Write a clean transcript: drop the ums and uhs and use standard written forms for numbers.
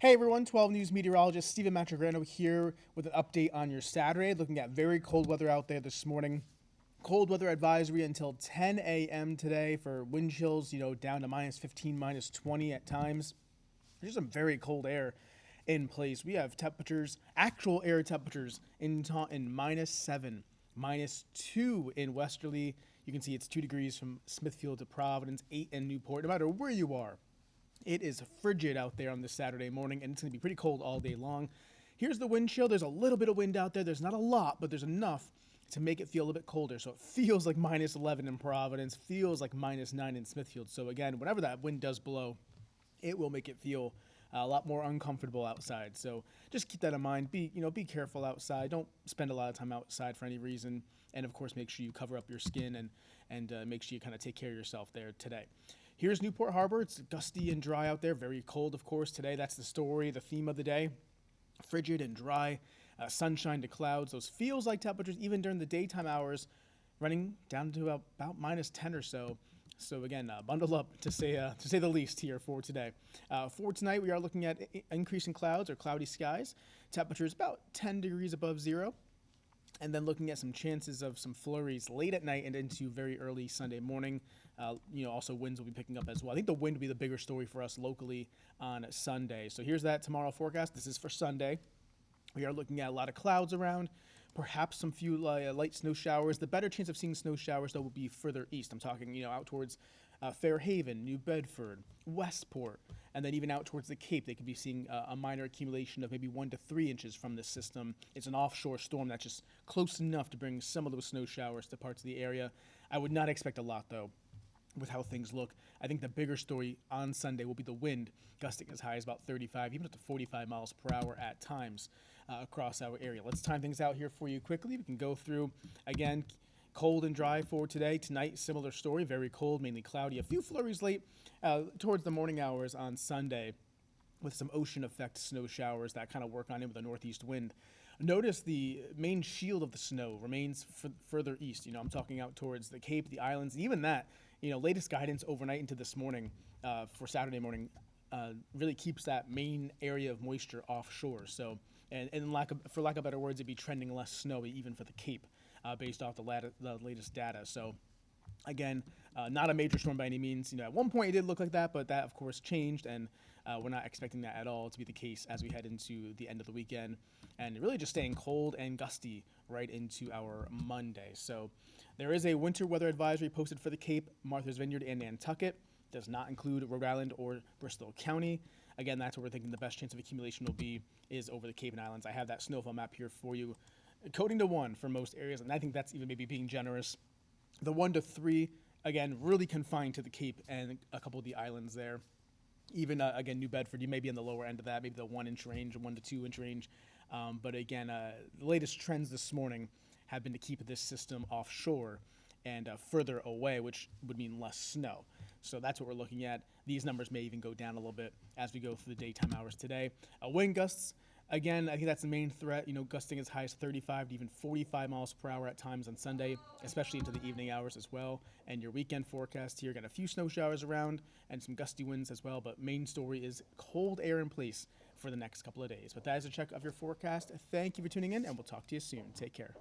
Hey everyone, 12 News meteorologist Stephen Matrograno here with an update on your Saturday. Looking at very cold weather out there this morning. Cold weather advisory until 10 a.m. today for wind chills, down to minus 15, minus 20 at times. There's some very cold air in place. We have temperatures, actual air temperatures in minus 7, minus 2 in Westerly. You can see it's 2 degrees from Smithfield to Providence, 8 in Newport. No matter where you are, it is frigid out there on this Saturday morning, and it's going to be pretty cold all day long. Here's the wind chill. There's a little bit of wind out there. There's not a lot, but there's enough to make it feel a little bit colder. So it feels like minus 11 in Providence, feels like minus 9 in Smithfield. So again, whenever that wind does blow, it will make it feel a lot more uncomfortable outside. So just keep that in mind. Be careful outside. Don't spend a lot of time outside for any reason. And of course, make sure you cover up your skin and make sure you kind of take care of yourself there today. Here's Newport Harbor. It's gusty and dry out there. Very cold, of course, today. That's the story, the theme of the day. Frigid and dry, sunshine to clouds. Those feels like temperatures, even during the daytime hours, running down to about minus 10 or so. So again, bundle up to say the least here for today. For tonight, we are looking at increasing clouds or cloudy skies. Temperatures about 10 degrees above zero. And then looking at some chances of some flurries late at night and into very early Sunday morning. Also winds will be picking up as well. I think the wind will be the bigger story for us locally on Sunday. So here's that tomorrow forecast. This is for Sunday. We are looking at a lot of clouds around, perhaps some few light snow showers. The better chance of seeing snow showers, though, will be further east. I'm talking, out towards Fairhaven, New Bedford, Westport, and then even out towards the Cape. They could be seeing a minor accumulation of maybe 1 to 3 inches from this system. It's an offshore storm that's just close enough to bring some of those snow showers to parts of the area. I would not expect a lot, though, with how things look. I think the bigger story on Sunday will be the wind, gusting as high as about 35, even up to 45 miles per hour at times across our area. Let's time things out here for you quickly. We can go through, again, cold and dry for today. Tonight, similar story, very cold, mainly cloudy. A few flurries late towards the morning hours on Sunday with some ocean effect snow showers that kind of work on in with a northeast wind. Notice the main shield of the snow remains further east. I'm talking out towards the Cape, the islands, and even that, latest guidance overnight into this morning for Saturday morning really keeps that main area of moisture offshore. So, and for lack of better words, it'd be trending less snowy even for the Cape based off the latest data. So, again, not a major storm by any means. At one point it did look like that, but that of course changed, and we're not expecting that at all to be the case as we head into the end of the weekend, and really just staying cold and gusty right into our Monday. So there is a winter weather advisory posted for the Cape, Martha's Vineyard, and Nantucket. Does not include Rhode Island or Bristol County. Again, that's where we're thinking the best chance of accumulation will be is over the Cape and Islands. I have that snowfall map here for you, coding to 1 for most areas, and I think that's even maybe being generous. The 1 to 3, again, really confined to the Cape and a couple of the islands there. Even, again, New Bedford, you may be in the lower end of that, maybe the 1-inch range, 1 to 2-inch range. But again, the latest trends this morning have been to keep this system offshore and further away, which would mean less snow. So that's what we're looking at. These numbers may even go down a little bit as we go through the daytime hours today. Wind gusts, again, I think that's the main threat, gusting as high as 35 to even 45 miles per hour at times on Sunday, especially into the evening hours as well. And your weekend forecast here, got a few snow showers around and some gusty winds as well, but main story is cold air in place for the next couple of days. But that is a check of your forecast. Thank you for tuning in, and we'll talk to you soon. Take care.